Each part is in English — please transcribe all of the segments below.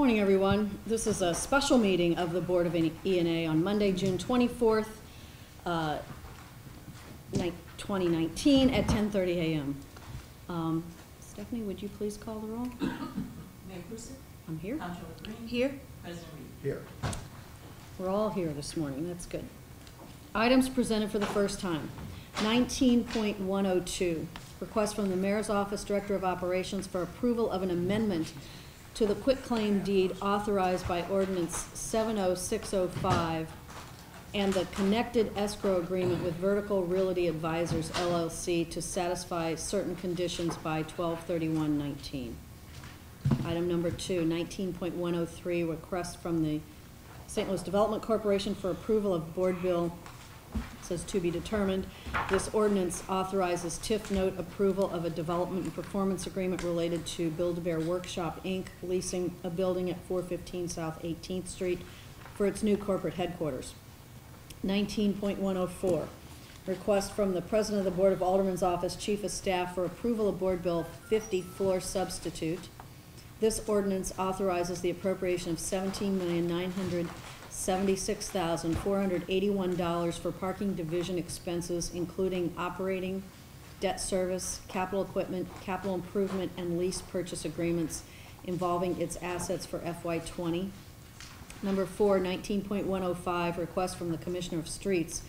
Morning, everyone. This is a special meeting of the Board of E&A on Monday, June 24th, 2019 at 10:30 a.m. Stephanie, would you please call the roll? Mayor Cruz? I'm here. Comptroller Green? Here. President Reed? Here. We're all here this morning. That's good. Items presented for the first time. 19.102, request from the Mayor's Office, Director of Operations for approval of an amendment to the quitclaim deed authorized by Ordinance 70605 and the connected escrow agreement with Vertical Realty Advisors, LLC, to satisfy certain conditions by 12/31/19. Item number 2, 19.103, request from the St. Louis Development Corporation for approval of Board Bill, says to be determined. This ordinance authorizes TIF note approval of a development and performance agreement related to Build-A-Bear Workshop, Inc., leasing a building at 415 South 18th Street for its new corporate headquarters. 19.104, request from the President of the Board of Aldermen's Office, Chief of Staff, for approval of Board Bill 50, floor substitute. This ordinance authorizes the appropriation of $17,976,481 for parking division expenses, including operating, debt service, capital equipment, capital improvement, and lease purchase agreements involving its assets for FY20. Number 4, 19.105, request from the Commissioner of Streets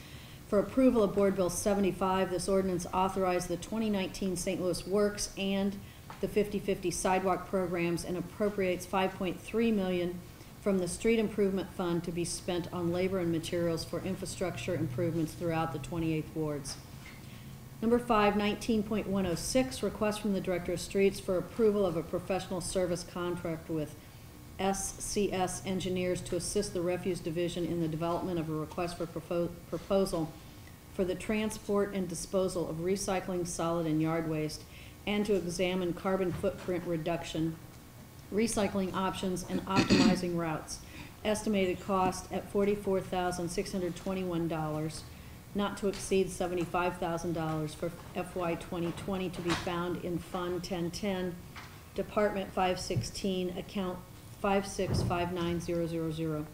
for approval of Board Bill 75. This ordinance authorized the 2019 St. Louis Works and the 50/50 sidewalk programs and appropriates $5.3 million from the Street Improvement Fund to be spent on labor and materials for infrastructure improvements throughout the 28 wards. Number 5, 19.106, request from the Director of Streets for approval of a professional service contract with SCS Engineers to assist the Refuse Division in the development of a request for proposal for the transport and disposal of recycling, solid, and yard waste, and to examine carbon footprint reduction, recycling options, and optimizing routes. Estimated cost at $44,621, not to exceed $75,000 for FY 2020, to be found in Fund 1010, Department 516, account 5659000.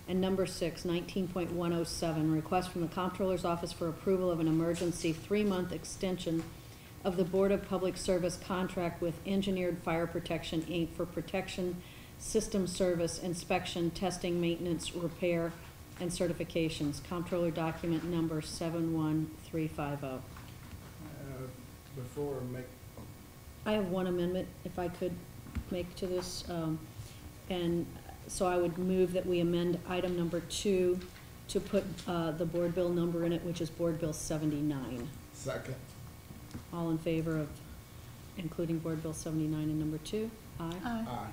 And number 6, 19.107, request from the Comptroller's Office for approval of an emergency 3-month extension of the Board of Public Service contract with Engineered Fire Protection, Inc. for protection system service, inspection, testing, maintenance, repair, and certifications. Comptroller document number 71350. Before I have one amendment, if I could make to this, and so I would move that we amend item number 2 to put the board bill number in it, which is Board Bill 79. Second. All in favor of including Board Bill 79 and number 2? Aye. Aye.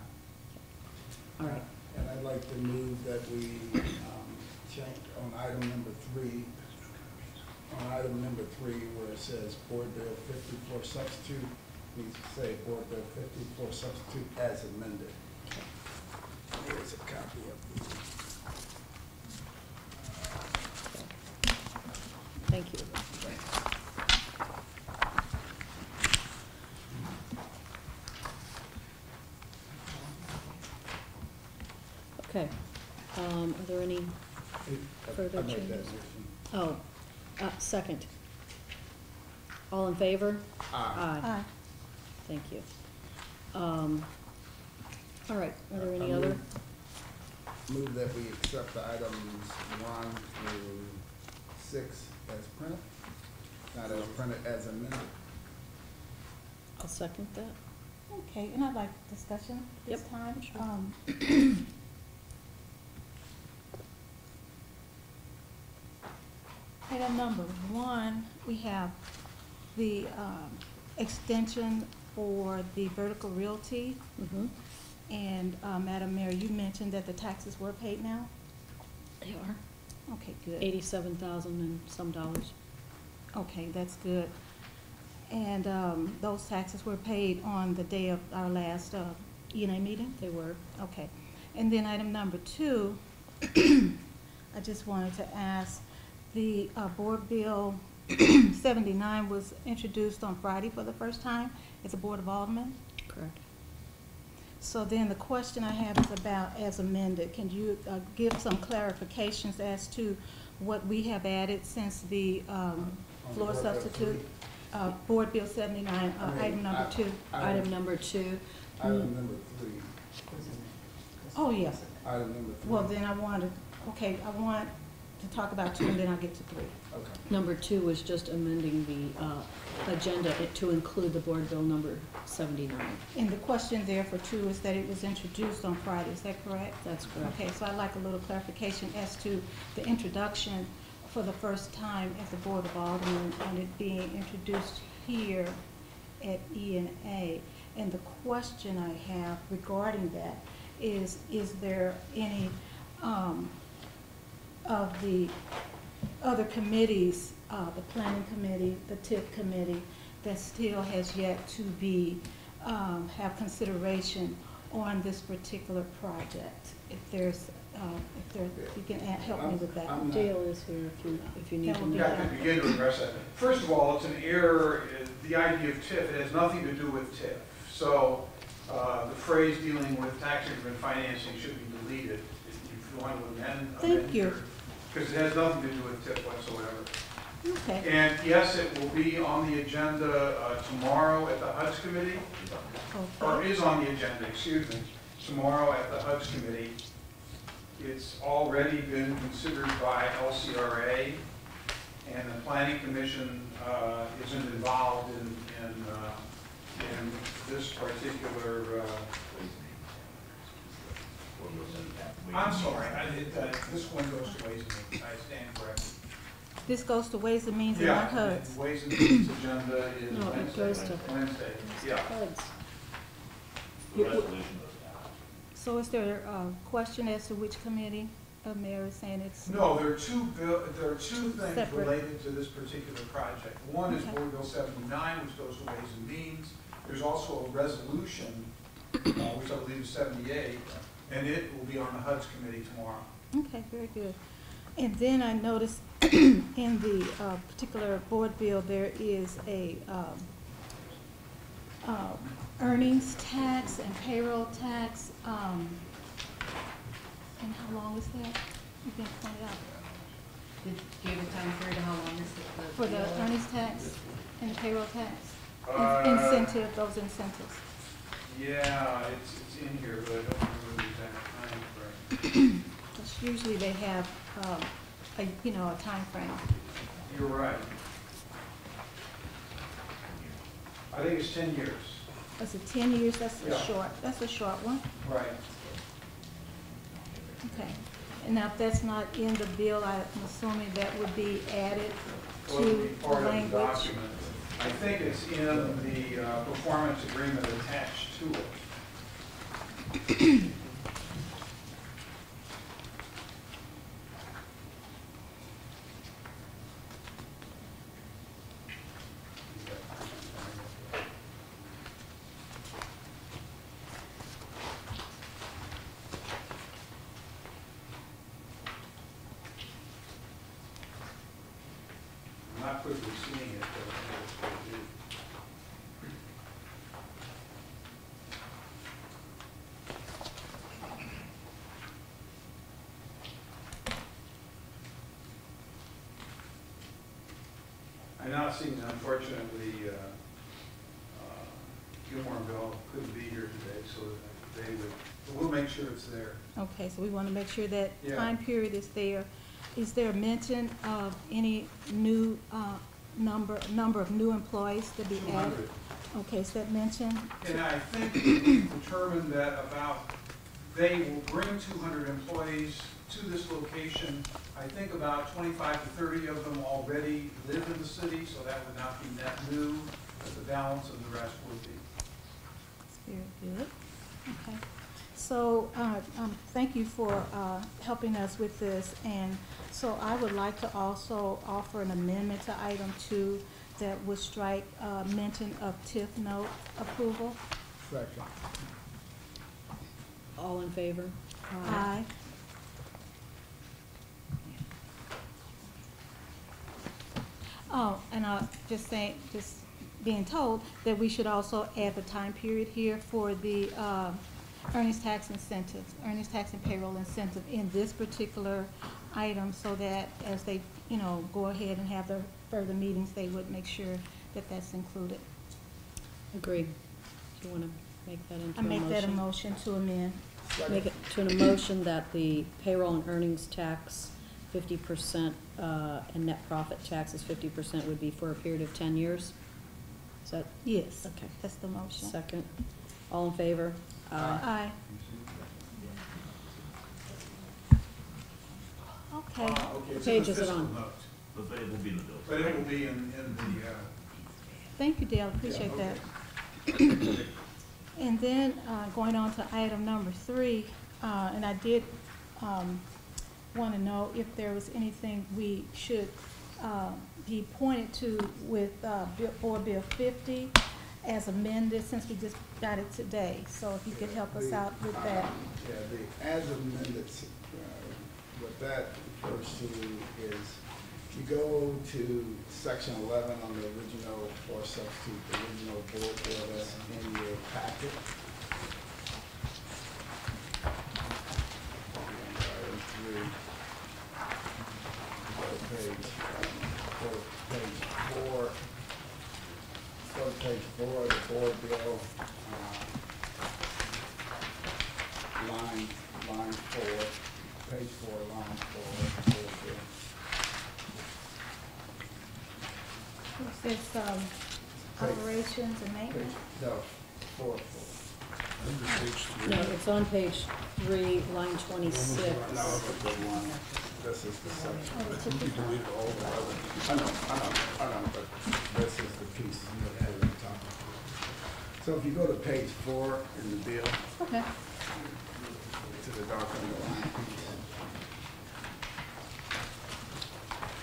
All right. And I'd like to move that we check on item number 3. On item number 3, where it says Board Bill 50 floor substitute, we say Board Bill 50 floor substitute as amended. Here's a copy of the. Thank you. Okay. Are there any further changes? Oh, second. All in favor? Aye. Aye. Thank you. All right. Are there any other? Move that we accept the items 1 through 6 as printed, not as printed, as amended. I'll second that. Okay, and I'd like discussion this Yep. time. Sure. Item number 1, we have the extension for the Vertical Realty. Mm-hmm. And Madam Mayor, you mentioned that the taxes were paid now? They are. Okay, good. 87,000 and some dollars. Okay, that's good. And those taxes were paid on the day of our last E&A meeting? They were. Okay. And then item number 2, I just wanted to ask, the Board Bill 79 was introduced on Friday for the first time at the Board of Aldermen. Correct. So then the question I have is about as amended. Can you give some clarifications as to what we have added since the floor Board Bill substitute? Board Bill 79, item number 2. Item number 2. Item number 3. Oh, yes. Item number 3. Well, then I want to talk about 2 and then I'll get to 3. Okay. Number 2 was just amending the agenda to include the board bill number 79. And the question there for 2 is that it was introduced on Friday, is that correct? That's correct. Okay, so I'd like a little clarification as to the introduction for the first time at the Board of Aldermen and it being introduced here at E&A. And the question I have regarding that is there any of the other committees, the Planning Committee, the TIP Committee, that still has yet to be, have consideration on this particular project? You can help me with that. Dale is here if you need That would him. be Yeah, I can begin to address that. First of all, it's an error. The idea of TIF, it has nothing to do with TIF. So the phrase dealing with tax increment financing should be deleted if you want to amend. Thank you. Because it has nothing to do with TIF whatsoever. Okay. And yes, it will be on the agenda tomorrow at the HUD's committee, or Okay. is on the agenda, excuse me, tomorrow at the HUD's committee. It's already been considered by LCRA, and the Planning Commission isn't involved in this particular. I'm sorry, this one goes to Ways and Means. I stand corrected. This goes to Ways and Means and Yeah, not HUD's. Ways and Means agenda is No, it Wednesday. goes to- Wednesday. Yeah. HUD's. The resolution goes So is there a question as to which committee? Mayor is saying it's. No, there are two things Separate. related to this particular project. One is Okay. Board Bill 79, which goes to Ways and Means. There's also a resolution, which I believe is 78, and it will be on the HUD's committee tomorrow. Okay, very good. And then I noticed in the particular board bill, there is a earnings tax and payroll tax. And how long is that? You can point it out. Did you have a time period of how long is it? For the earnings tax and the payroll tax? Incentive, those incentives. Yeah, it's in here, but I don't remember the exact time frame. Because usually they have, a time frame. You're right. I think it's 10 years. Is it 10 years? That's Yeah. that's a short one. Right. Okay. And now if that's not in the bill, I'm assuming that would be added Well, it'll be to the part of the language. document. I think it's in the performance agreement attached to it. I'm not quickly seeing it, but I think it's what it is. I'm not seeing, unfortunately, Gilmore and Bell couldn't be here today, so they would, but we'll make sure it's there. Okay, so we want to make sure that Yeah. time period is there. Is there a mention of any new number of new employees to be added? 200. Okay, is that mentioned? And I think we've determined that they will bring 200 employees to this location. I think about 25 to 30 of them already live in the city, so that would not be net new, but the balance of the rest would be. That's very good. Okay. So, thank you for helping us with this. And so I would like to also offer an amendment to item 2 that would strike mention of TIF note approval. Second. All in favor? Aye. Oh, and just being told that we should also add the time period here for the earnings tax incentives, earnings tax and payroll incentive in this particular item, so that as they, go ahead and have their further meetings, they would make sure that that's included. Agreed. Do you want to make that into I a motion? make that a motion to amend. Make it to an motion that the payroll and earnings tax 50% and net profit taxes 50% would be for a period of 10 years? Is that? Yes. Okay. That's the motion. Second. All in favor? Aye. Okay. Okay, What it's page in is the it fiscal on? note, But it will be in the bill. but it will be in the, Thank you, Dale, appreciate Yeah, that. And then, going on to item number 3, and I did want to know if there was anything we should be pointed to with Board Bill 50 as amended, since we just got it today. So if you could help us out with that. Yeah, the as amended, what that refers to is, you go to section 11 on the original, or substitute the original board bill that's in your packet. Item 3. Go to page 4, the board bill, line 4, page 4, line 4, board bill. It says operations and maintenance. No, 4. No, it's on page 3, line 26. No, it's the one, this is the section. Oh, it's just- I know, but this is the piece that we're talking about. So if you go to page 4 in the bill, Okay. to the dark underline piece.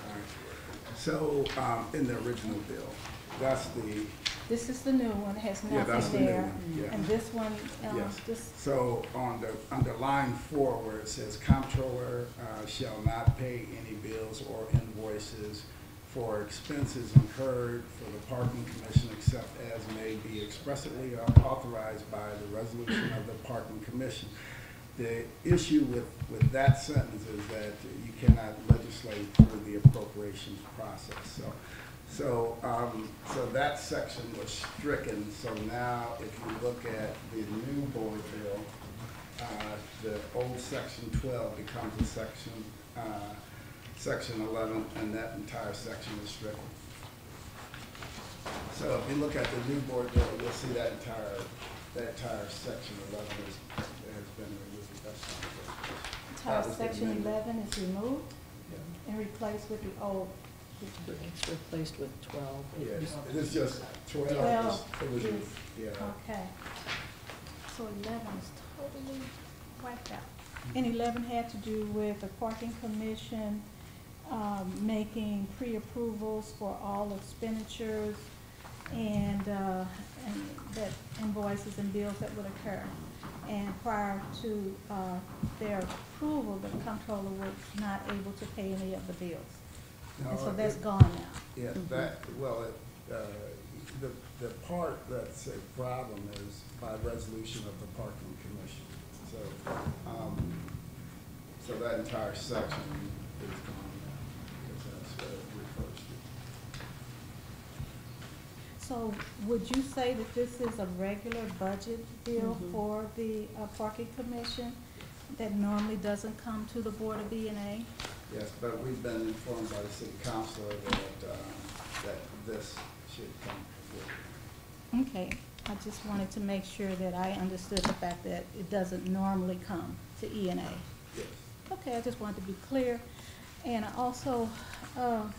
All right. So, in the original bill, that's the, This is the new one, it has yeah, that's the nothing new there. one, yeah. And this one, Yes. this, So on the, under line 4, where it says comptroller shall not pay any bills or invoices for expenses incurred for the parking commission except as may be expressly authorized by the resolution of the parking commission. The issue with that sentence is that you cannot legislate through the appropriations process. So that section was stricken, so now if you look at the new board bill, the old section 12 becomes a section 11, and that entire section is stricken. So if you look at the new board bill, you'll see that entire section 11 has been removed. That's not entire section 11 is removed Yeah. and replaced with the old. It's replaced with 12. Yes, it is just 12. 12 It was, is- yeah. Okay. So 11 is totally wiped out. And 11 had to do with the parking commission making pre-approvals for all expenditures and that invoices and bills that would occur. And prior to their approval, the comptroller was not able to pay any of the bills. No, And so it- that's gone now. Yeah, that, well, the part that's a problem is by resolution of the parking commission. So that entire section is gone now, because that's what it refers to. So would you say that this is a regular budget bill Mhm. for the parking commission that normally doesn't come to the Board of B&A? Yes, but we've been informed by the city councilor that this should come forward. Okay, I just wanted to make sure that I understood the fact that it doesn't normally come to E&A. Yes. Okay, I just wanted to be clear. And I also, let's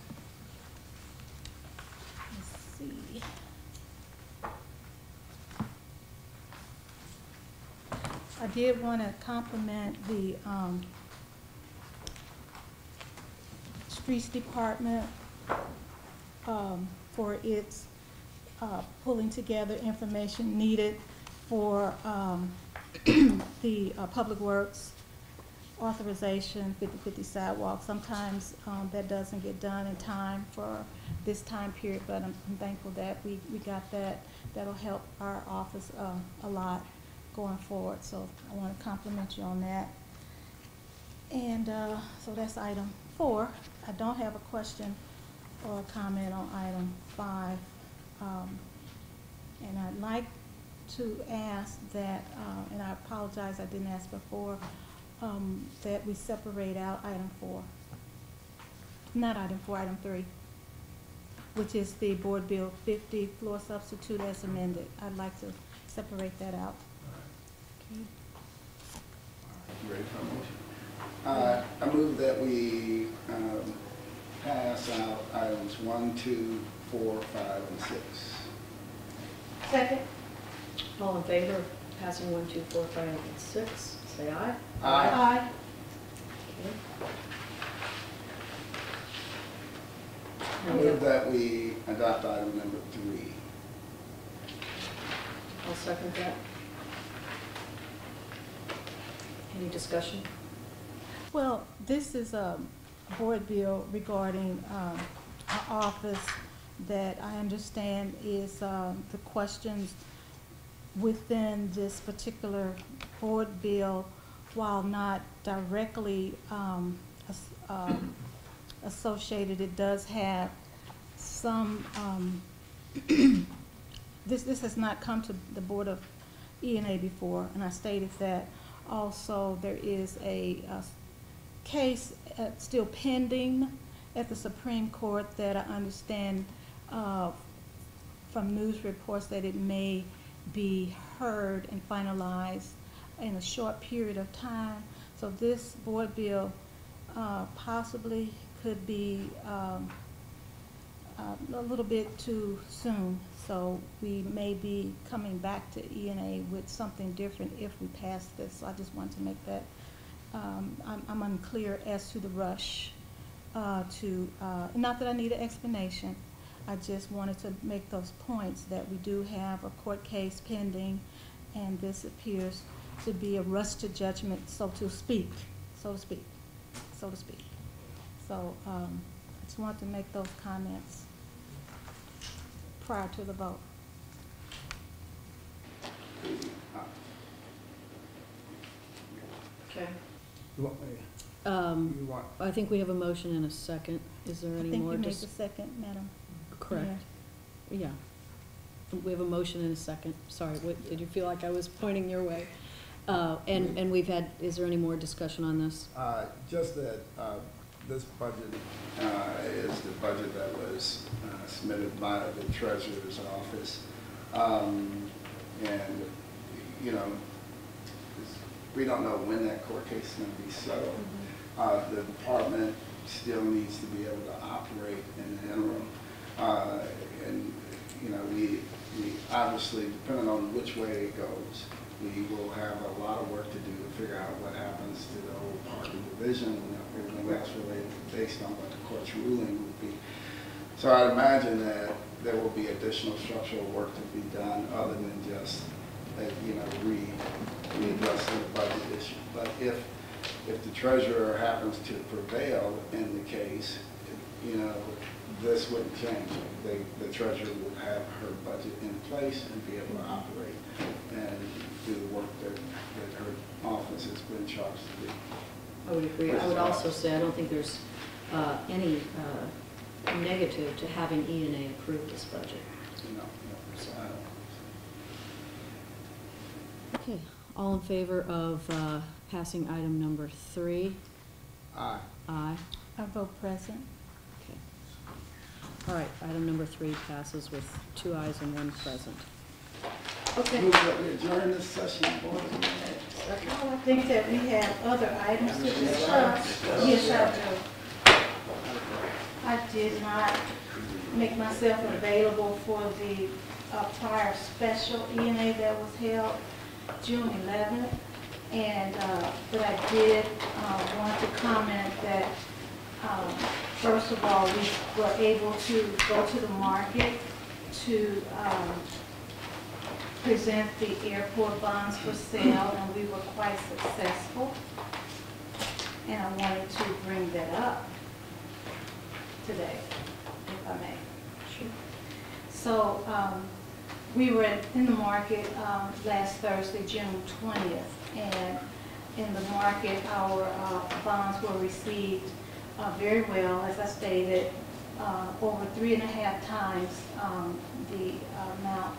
see. I did want to compliment the Streets Department for its pulling together information needed for the Public Works authorization, 50/50 sidewalk. Sometimes that doesn't get done in time for this time period, but I'm thankful that we got that. That'll help our office a lot going forward. So I want to compliment you on that. And so that's item 4. I don't have a question or a comment on item 5. And I'd like to ask that, and I apologize, I didn't ask before, that we separate out item 4. Not item 4, item 3, which is the Board Bill 50 floor substitute as amended. I'd like to separate that out. Okay. You ready for a motion? I move that we pass out items 1, 2, 4, 5, and 6. Second. All in favor of passing 1, 2, 4, 5, and 6, say aye. Aye. Okay. I Now we move have- that we adopt item number 3. I'll second that. Any discussion? Well, this is a board bill regarding our office that I understand is the questions within this particular board bill, while not directly associated, it does have some, this has not come to the Board of E&A before, and I stated that. Also, there is a case still pending at the Supreme Court that I understand from news reports that it may be heard and finalized in a short period of time. So this board bill possibly could be a little bit too soon. So we may be coming back to E&A with something different if we pass this. So I just wanted to make that, I'm unclear as to the rush not that I need an explanation. I just wanted to make those points that we do have a court case pending, and this appears to be a rush to judgment, so to speak. So I just wanted to make those comments prior to the vote. Okay. You want me? You want? I think we have a motion and a second. Is there I any think more? you made the second, Madam. Correct. Yeah. We have a motion and a second. Sorry, did you feel like I was pointing your way? And we've had, is there any more discussion on this? Just that this budget is the budget that was submitted by the Treasurer's Office. And, you know, we don't know when that court case is going to be settled. The department still needs to be able to operate in the interim. And, you know, we obviously, depending on which way it goes, we will have a lot of work to do to figure out what happens to the old parking division and everything that's related based on what the court's ruling would be. So I'd imagine that there will be additional structural work to be done other than just, you know, readjusting the budget issue. But if the treasurer happens to prevail in the case, you know, this wouldn't change. The treasurer would have her budget in place and be able to operate and do the work that her office has been charged to do. I would agree. I would also say I don't think there's any negative to having E&A approve this budget. No, so I don't. Okay. All in favor of passing item number 3? Aye. Aye. I vote present. Okay. All right, item number 3 passes with 2 ayes and 1 present. Okay. Move that we adjourn this session, board. I think that we have other items to discuss. Yes, I do. I did not make myself available for the prior special E&A that was held June 11th, and but I did want to comment that first of all, we were able to go to the market to present the airport bonds for sale, and we were quite successful. And I wanted to bring that up today, if I may. Sure. So we were in the market last Thursday, June 20th, and in the market, our bonds were received very well, as I stated, over 3.5 times the amount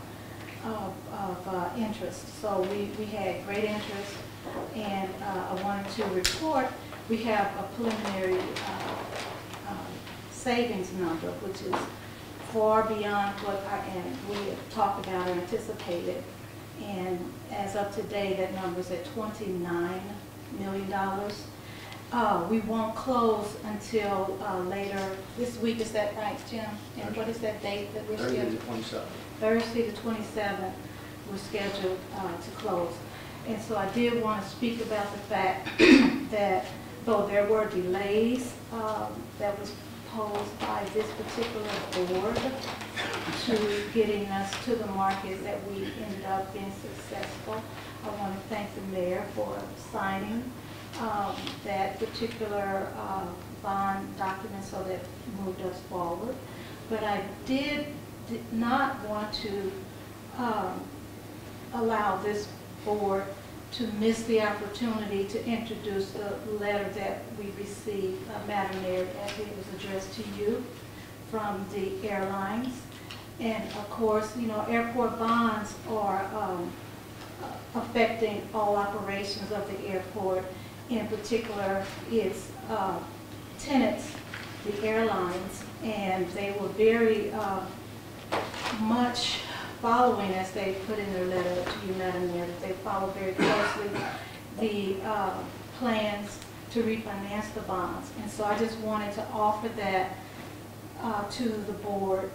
of interest. So we had great interest, and I wanted to report we have a preliminary savings number, which is far beyond what we had talked about or anticipated. And as of today, that number is at $29 million. We won't close until later this week. Is that right, Jim? And what is that date that we're scheduled? Thursday the 27th, we're scheduled to close. And so I did want to speak about the fact that though there were delays that was posed by this particular board to getting us to the market, that we ended up being successful. I want to thank the mayor for signing that particular bond document, so that moved us forward. But I did not want to allow this board to miss the opportunity to introduce the letter that we received, Madam Mayor, as it was addressed to you from the airlines. And of course, you know, airport bonds are affecting all operations of the airport, in particular its tenants, the airlines, and they were very much following, as they put in their letter to you, Madam Mayor, that they follow very closely the plans to refinance the bonds. And so I just wanted to offer that to the board,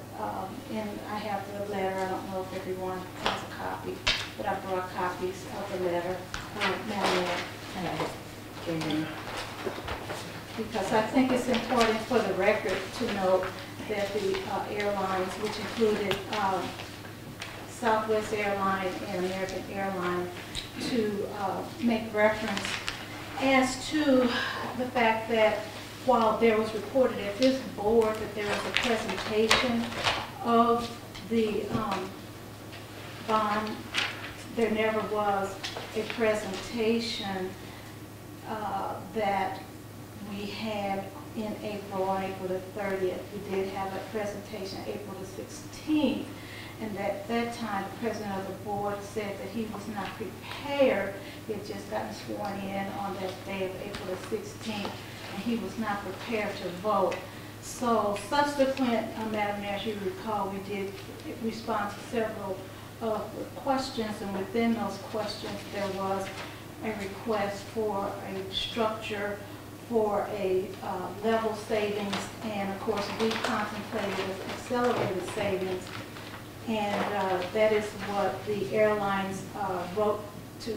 and I have the letter. I don't know if everyone has a copy, but I brought copies of the letter, Madam Mayor. Because I think it's important for the record to note that the airlines, which included Southwest Airlines and American Airlines, to make reference as to the fact that while there was reported at this board that there was a presentation of the bond, there never was a presentation that we had in April, on April the 30th. We did have a presentation April the 16th. And at that time, the president of the board said that he was not prepared. He had just gotten sworn in on that day of April the 16th, and he was not prepared to vote. So subsequent, Madam Mayor, as you recall, we did respond to several questions, and within those questions, there was a request for a structure for a level savings, and of course, we contemplated accelerated savings. And that is what the airlines wrote to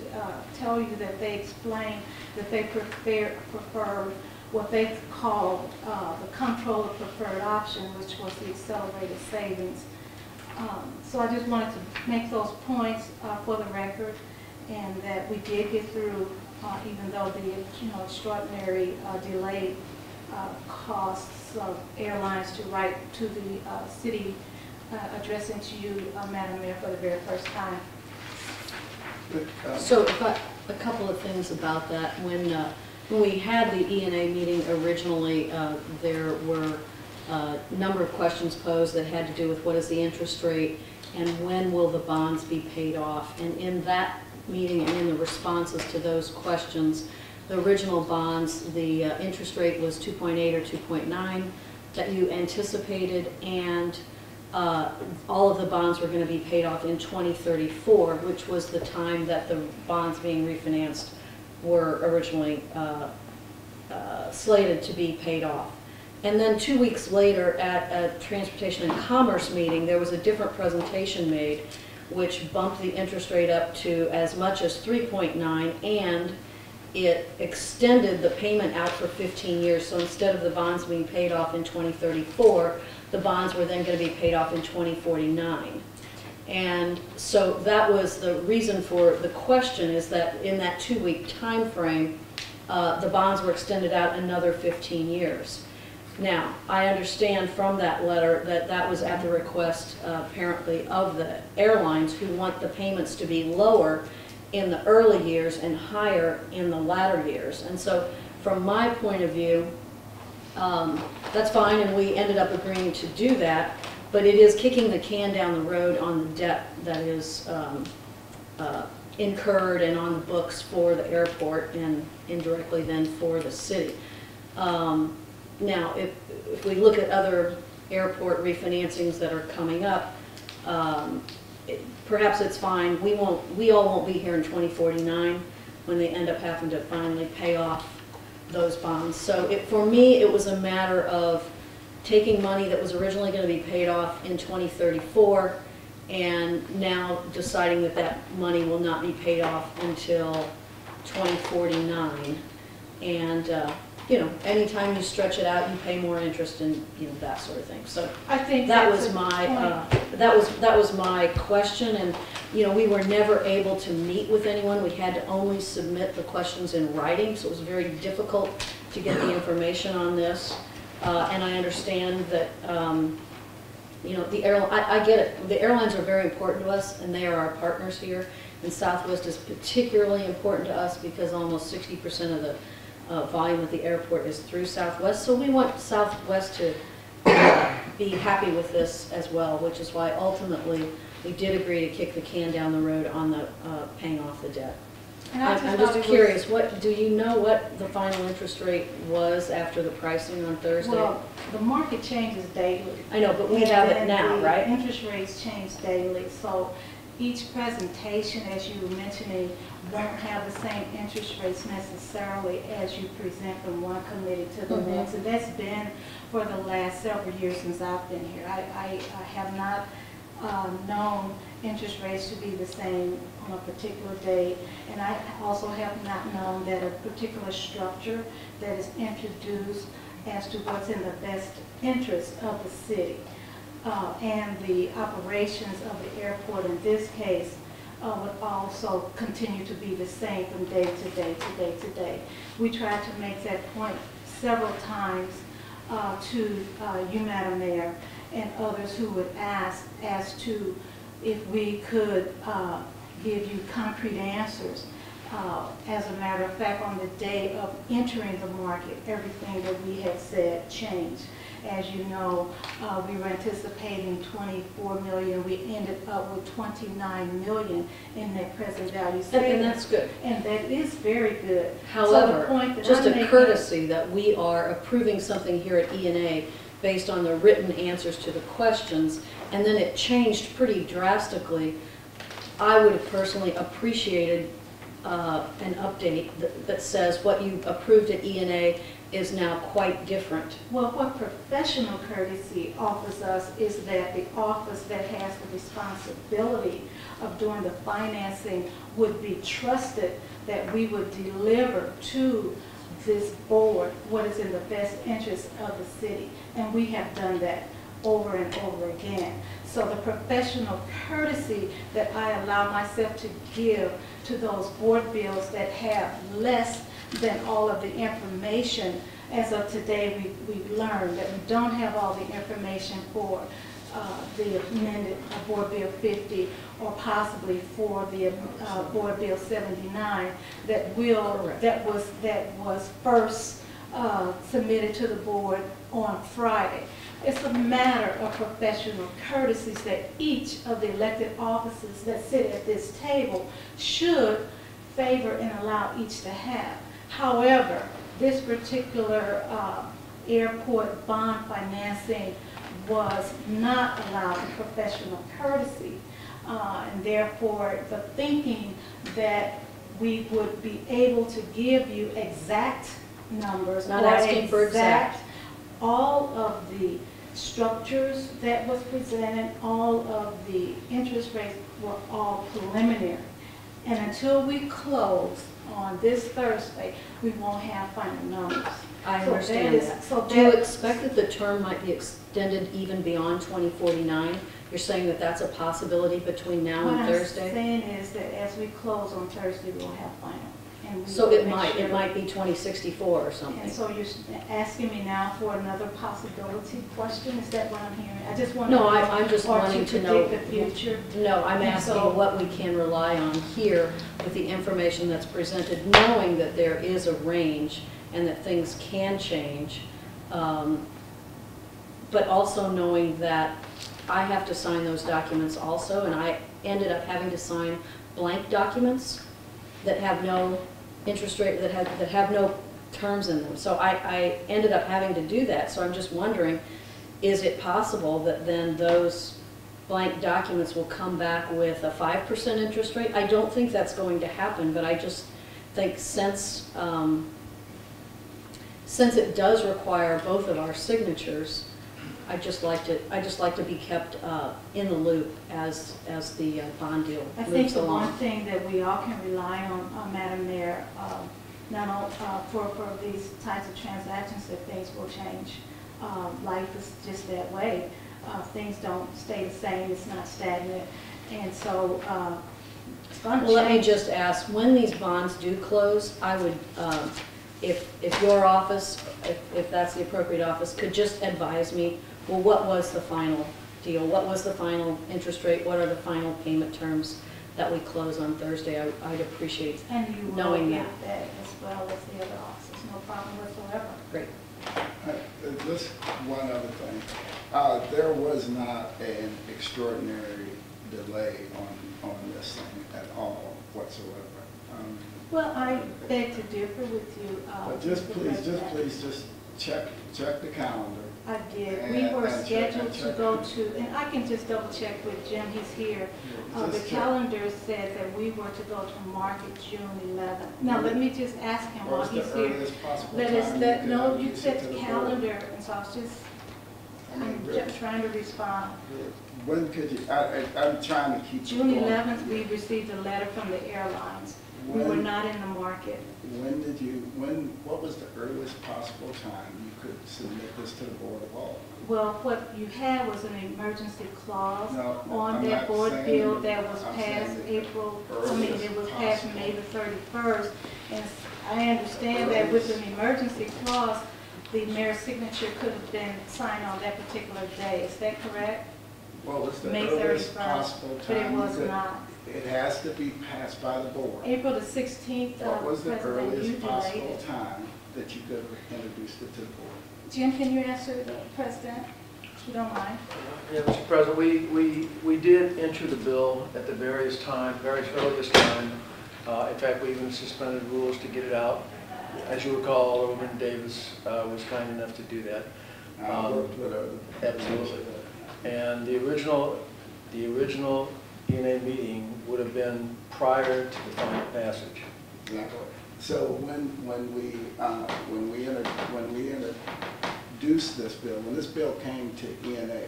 tell you, that they explained that they prefer what they called the controller preferred option, which was the accelerated savings. So I just wanted to make those points for the record, and that we did get through, even though the extraordinary delay costs of airlines to write to the city, addressing to you, Madam Mayor, for the very first time. So a couple of things about that. When we had the ENA meeting originally, there were a number of questions posed that had to do with what is the interest rate and when will the bonds be paid off. And in that meeting and in the responses to those questions, the original bonds, the interest rate was 2.8 or 2.9 that you anticipated, and all of the bonds were going to be paid off in 2034, which was the time that the bonds being refinanced were originally slated to be paid off. And then 2 weeks later, at a Transportation and Commerce meeting, there was a different presentation made, which bumped the interest rate up to as much as 3.9, and it extended the payment out for 15 years. So instead of the bonds being paid off in 2034, the bonds were then going to be paid off in 2049. And so that was the reason for the question, is that in that 2-week time frame, the bonds were extended out another 15 years. Now, I understand from that letter that that was at the request apparently of the airlines, who want the payments to be lower in the early years and higher in the latter years. And so from my point of view, that's fine, and we ended up agreeing to do that, but it is kicking the can down the road on the debt that is incurred and on the books for the airport and indirectly then for the city. Now, if we look at other airport refinancings that are coming up, perhaps it's fine. We all won't be here in 2049 when they end up having to finally pay off those bonds. So for me, it was a matter of taking money that was originally going to be paid off in 2034 and now deciding that that money will not be paid off until 2049. And you know, anytime you stretch it out, you pay more interest and, you know, that sort of thing. So I think that that's was a my point. that was my question. And you know, we were never able to meet with anyone. We had to only submit the questions in writing, so it was very difficult to get the information on this. And I understand that you know, I get it. The airlines are very important to us, and they are our partners here. And Southwest is particularly important to us because almost 60% of the volume at the airport is through Southwest, so we want Southwest to be happy with this as well, which is why ultimately we did agree to kick the can down the road on the paying off the debt. And I'm just curious, what do you know what the final interest rate was after the pricing on Thursday? Well, the market changes daily. I know, but we have it And now, the right? interest rates change daily, so each presentation, as you were mentioning, won't have the same interest rates necessarily as you present from one committee to the Mhm. next. And that's been for the last several years since I've been here. I have not known interest rates to be the same on a particular day. And I also have not known that a particular structure that is introduced as to what's in the best interest of the city and the operations of the airport in this case would also continue to be the same from day to day to day to day. We tried to make that point several times to you, Madam Mayor, and others who would ask as to if we could give you concrete answers. As a matter of fact, on the day of entering the market, everything that we had said changed. As you know, we were anticipating 24 million. We ended up with 29 million in net present value savings. And that's good. And that is very good. However, so the point that just I'm a making, courtesy that we are approving something here at E&A based on the written answers to the questions, and then it changed pretty drastically. I would have personally appreciated an update that says what you approved at E&A is now quite different. well, what professional courtesy offers us is that the office that has the responsibility of doing the financing would be trusted, that we would deliver to this board what is in the best interest of the city. And we have done that over and over again. So the professional courtesy that I allow myself to give to those board bills that have less than all of the information, as of today we've learned that we don't have all the information for the amended Board Bill 50 or possibly for the Board Bill 79 that was first submitted to the board on Friday. It's a matter of professional courtesies that each of the elected officers that sit at this table should favor and allow each to have. However, this particular airport bond financing was not allowed in professional courtesy. And therefore, the thinking that we would be able to give you exact numbers, Not or asking for exact. all of the structures that was presented, all of the interest rates were all preliminary. And until we close on this Thursday, we won't have final numbers. I So understand that is- that. so Do you that- expect that the term might be extended even beyond 2049? You're saying that that's a possibility between now and Thursday? What I'm saying is that as we close on Thursday, we'll have final and we So will it make sure. might be 2064 or something. And so you're asking me now for another possibility question? Is that what I'm hearing? I just want to. No, I'm just wanting to know. predict the future. No, I'm And asking so- what we can rely on here with the information that's presented, knowing that there is a range and that things can change, but also knowing that I have to sign those documents also, and I ended up having to sign blank documents that have no interest rate, that have no terms in them. So I ended up having to do that, so I'm just wondering, is it possible that then those blank documents will come back with a 5% interest rate? I don't think that's going to happen, but I just think since it does require both of our signatures, I just like to be kept in the loop as the bond deal I think moves the one along. thing that we all can rely on, Madam Mayor, not only for these types of transactions, that things will change. Life is just that way. Things don't stay the same, it's not stagnant. And so it's going to change. Well, let me just ask, when these bonds do close, I would, if your office, if that's the appropriate office, could just advise me, well, what was the final deal? What was the final interest rate? What are the final payment terms that we close on Thursday? I'd appreciate And you will knowing get that. that as well as the other offices, no problem whatsoever. Great. Just one other thing. There was not an extraordinary delay on this thing at all whatsoever. Well, I beg to differ with you. But Mr. President. please, check the calendar. I did. We were And scheduled check- to go to, and I can just double check with Jim, he's here. The Just check. calendar said that we were to go to market June 11th. Now, let me just ask him while What's he's the here. earliest possible Let time us, you that, could no, you introduce it said to the board? calendar, and so I was just, I mean, I'm really, just trying to respond. when could you, I'm trying to keep. June going. 11th, we received a letter from the airlines. We were When- not in the market. What was the earliest possible time you could submit this to the Board of Aldermen? Well, what you had was an emergency clause No, on I'm that not board saying- bill that was I'm passed saying April, the I mean, earliest it was passed possible. May the 31st. And I understand that with an emergency clause, the mayor's signature could have been signed on that particular day. Is that correct? What was the May earliest 31st, possible but it time you was could? not. It has to be passed by the board. April the 16th, What was the President, you earliest delayed possible it. time that you could have introduced it to the board? Jim, can you answer the President, if you don't mind? Yeah, Mr. President, we did enter the bill at the various earliest time. In fact, we even suspended rules to get it out. As you recall, Alderman Davis was kind enough to do that. I worked with Absolutely. And the original ENA meeting would have been prior to the final passage. Exactly. So when we introduced this bill, when this bill came to ENA,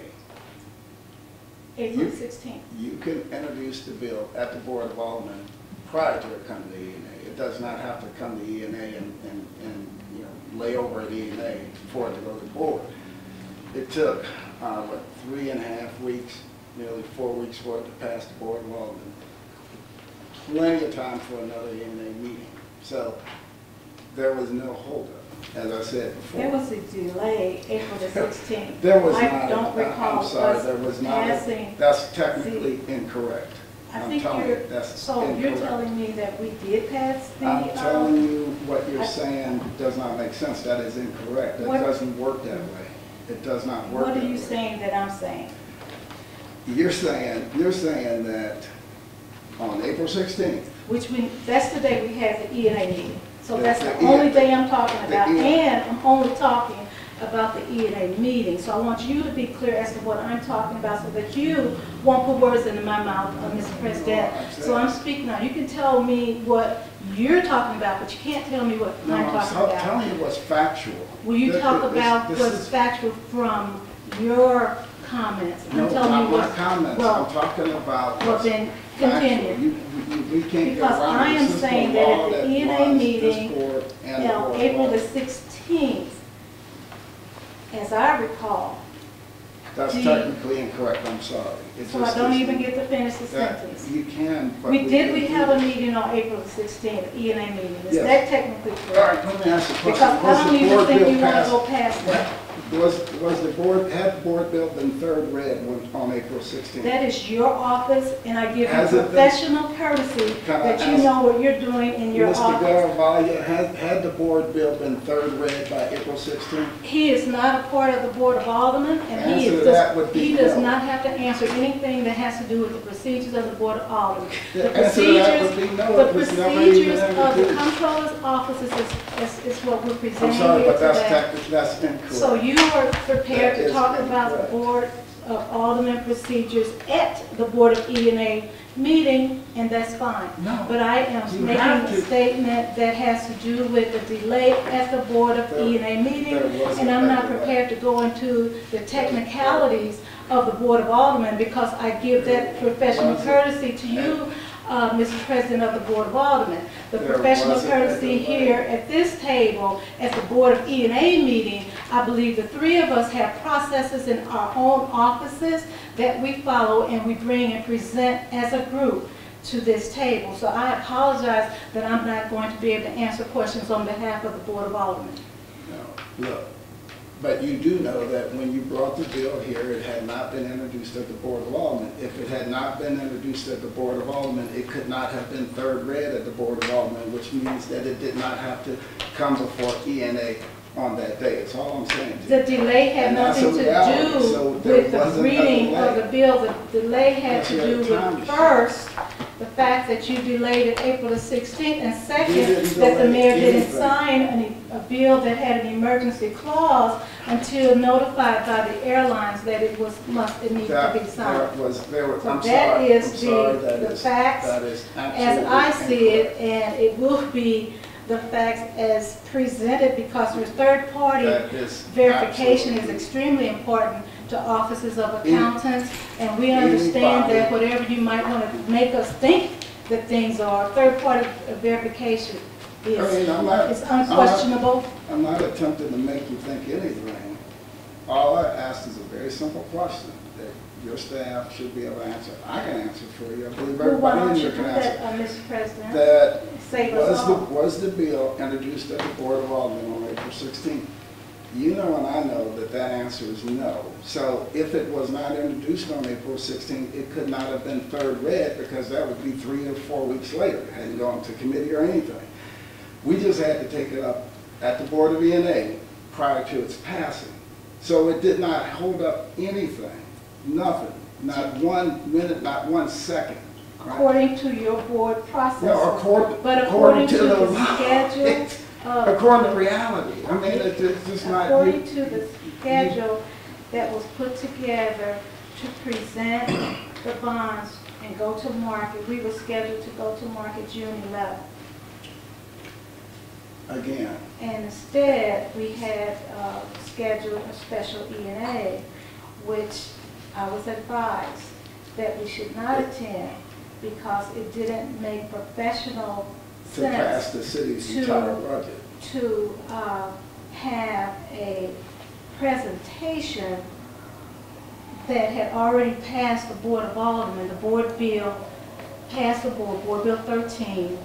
April You- 16th. you can introduce the bill at the Board of Aldermen prior to it coming to ENA. It does not have to come to ENA and you know, lay over at ENA for it to go to the board. It took, 3.5 weeks, nearly 4 weeks for it to pass the Board of Aldermen. Plenty of time for another ENA meeting. So there was no holdup, as I said before. There was a delay, April the 16th. There was I not. don't recall I'm sorry, us there was not. passing. That's technically incorrect. I I'm think telling you're, you, that's so you're incorrect. telling me that we did pass the, I'm telling you what you're I- saying does not make sense. That is incorrect. It What- doesn't work that way. It does not work what that are way. you saying that I'm saying? You're saying that on April 16th, That's the day we had the ENA meeting. So The- that's the the only E- day I'm talking the about, E- and I'm only talking about the ENA meeting. So I want you to be clear as to what I'm talking about so that you won't put words into my mouth, Mr. President. So I'm speaking now. You can tell me what you're talking about, but you can't tell me what no, I'm I'm talking about. telling you what's factual. Will you This- talk this- about this what's is- factual from your comments? No, I'm telling not you my what's, comments. well- I'm talking about well what's then, factual. continue. We can't get Because around I am this. This is saying the that law at the that ENA runs this meeting, board and the Board of April the Aldermen. 16th, as I recall, That's Do technically incorrect, I'm sorry. It So I just don't is- even get to finish the that- sentence. You can, but. We can have do a it. meeting on April the 16th, E and A meeting. Is Yes. that technically All correct? right, let me ask you a Because question. I don't even think you want to go passed? past that. Was the board, had the board bill been third read on April 16th? That is your office, and I give Has you it been? professional courtesy Can I that you ask- know what you're doing in your Mr. office. Garavaglia, had the board bill been third read by April 16th? He is not a part of the Board of Aldermen, and he Answer is to that would be he does no. not have to answer anything that has to do with the procedures of the Board of Aldermen. The The answer to that procedures, would be no, the it was never even procedures of the introduced. comptroller's office is what we're I'm presenting sorry, here but that's today. that's incorrect. So you are prepared That to is talk about the incorrect. Board of Aldermen procedures at the Board of E and A meeting, and that's fine. No. But I am You making have a to. statement that has to do with the delay at the Board of E and A meeting, There wasn't and I'm not a delay. prepared to go into the technicalities of the Board of Aldermen, because I give that professional Wasn't. courtesy to you, Mr. President of the Board of Aldermen. The There professional wasn't a courtesy delay. here at this table, at the Board of E and A meeting, I believe the three of us have processes in our own offices that we follow and we bring and present as a group to this table. So I apologize that I'm not going to be able to answer questions on behalf of the Board of Aldermen. No, look, but you do know that when you brought the bill here, it had not been introduced at the Board of Aldermen. If it had not been introduced at the Board of Aldermen, it could not have been third read at the Board of Aldermen, which means that it did not have to come before E and A on that day. That's all I'm saying to you. The delay had And that's nothing a to reality, do so there with the wasn't a reading of delay. the bill. The delay had Yes, to you had do a time with, issue. first, the fact that you delayed it April the 16th, and second, didn't that the delay mayor didn't anything. sign a bill that had an emergency clause until notified by the airlines that it needed to be signed. I'm So sorry, that is I'm sorry, that the is- facts that is as absolutely I see it, incorrect. and it will be the facts as presented, because your third-party That is verification is absolutely- extremely important to offices of Any- accountants, and we understand anybody- that whatever you might want to make us think that things are, third-party verification I mean, I'm not- is unquestionable. I'm not attempting to make you think anything. All I asked is a very simple question that your staff should be able to answer. I can answer for you. I believe Well, why everybody don't in you here do can answer. that, Mr. President? That Save us all. was the bill introduced at the Board of Aldermen on April 16th? You know and I know that that answer is no. So if it was not introduced on April 16th, it could not have been third read, because that would be 3 or 4 weeks later. It hadn't gone to committee or anything. We just had to take it up at the Board of E&A prior to its passing. So it did not hold up anything, nothing, not 1 minute, not 1 second. right? According to your board process. No, But according to the law, schedule it's- of, according to reality. I mean, it's just not. according to the schedule that was put together to present the bonds and go to market, we were scheduled to go to market June 11th. Again, And instead, we had scheduled a special E&A, which I was advised that we should not attend because it didn't make professional to pass sense the city's to- entire budget. to have a presentation that had already passed the Board of Aldermen. The board bill passed the Board Bill 13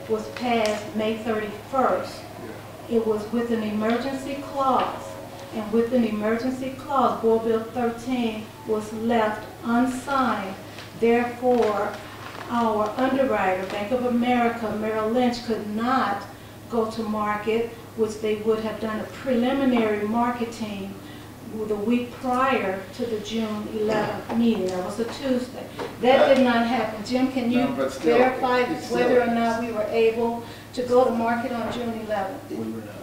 was passed May 31st. It was with an emergency clause, and with an emergency clause, Board Bill 13 was left unsigned. Therefore, our underwriter, Bank of America, Merrill Lynch, could not go to market, which they would have done a preliminary marketing the week prior to the June 11th meeting. That was a Tuesday. That did not happen. Jim, can you No, but still, verify it's still- whether or not we were able to go to market on June 11th? We were not.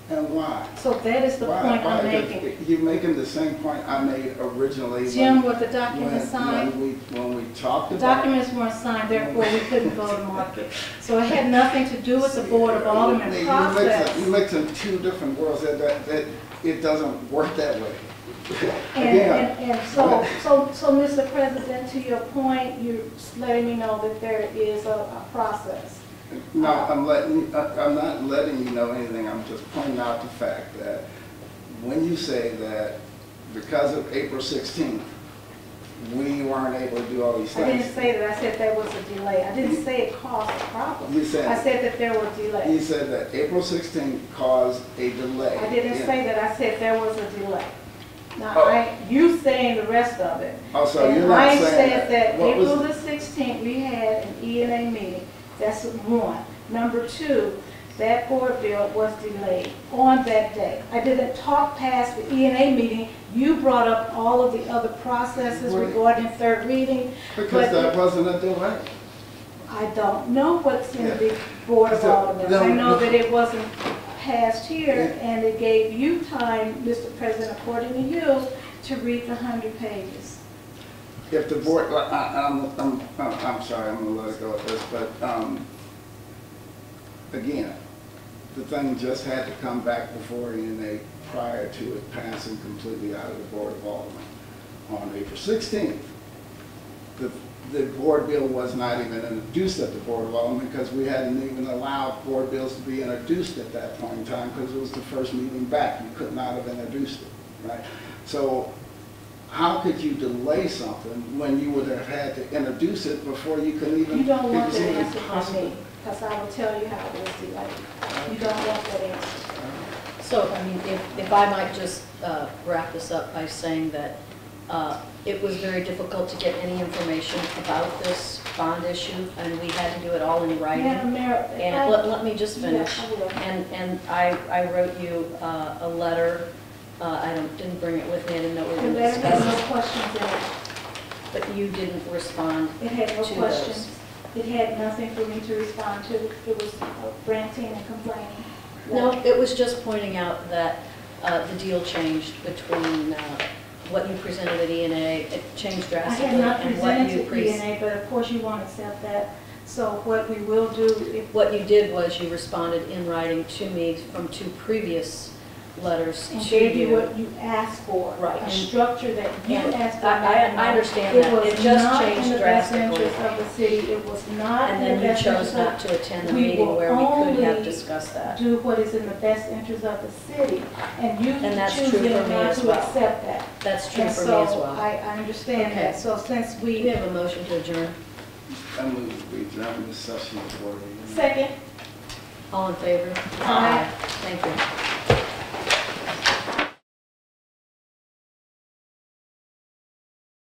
And why? So that is the Why? point I'm Why? making. You're making the same point I made originally. Jim, when- were the documents signed? When we talked The about. documents weren't signed, therefore we couldn't go to market. So it had nothing to do with the Board of Aldermen You're process. mixing two different worlds, that it doesn't work that way. And so, Mr. President, to your point, you're letting me know that there is a process. No, I'm not letting you know anything, I'm just pointing out the fact that when you say that because of April 16th, we weren't able to do all these I things. didn't say that, I said there was a delay. I didn't say it caused a problem. You said- I said that there were He delays. said that April 16th caused a delay. I didn't in- say that, I said there was a delay. Now, Oh. you saying the rest of it. Oh, so you're And not I saying said that What was- April the 16th, we had an E&A meeting. That's one. Number two, that board bill was delayed on that day. I didn't talk past the E&A meeting. You brought up all of the other processes Right. regarding third reading. Because but that wasn't a delay. I don't know what's in Yeah. the Board of So, Aldermen. I no, know no. that it wasn't passed here, and it gave you time, Mr. President, according to you, to read the 100 pages. If the board, I'm sorry, I'm gonna let it go with this, but, again, the thing just had to come back before ENA prior to it passing completely out of the Board of Aldermen. On April 16th, the board bill was not even introduced at the Board of Aldermen because we hadn't even allowed board bills to be introduced at that point in time because it was the first meeting back. You could not have introduced it, right? So how could you delay something when you would have had to introduce it before you could even? You don't it want was that even answer from possible? me, because I will tell you how it was delayed. You don't want that answer. So, I mean, if I might just wrap this up by saying that it was very difficult to get any information about this bond issue, and we had to do it all in writing. Madam Mayor, And let me just finish. Yes, I will. And I wrote you a letter. I didn't bring it with me, I didn't know we The were going to letter had no discuss it, questions in it. but you didn't respond It had no to questions. those. It had nothing for me to respond to. It was ranting and complaining. No, it was just pointing out that the deal changed between what you presented at ENA, it changed I drastically, had not and what you presented to ENA, but of course you won't accept that. So what we will do, if What you did was you responded in writing to me from two previous letters and to gave you you. what you asked for, Right, a and- structure that you and asked for. I understand that. It just It was not changed in the best drastically. interest of the city. It was not And in the then you best chose interest not of, to attend the We meeting will where we could have only discussed that. do what is in the best interest of the city. And you And that's true choosing for me not as to well. accept that. That's true And for me as so well. I understand Okay. that. So since We we, have a motion to adjourn. I move we adjourn this session of the Board of Aldermen. second, All in favor? Aye. Thank you.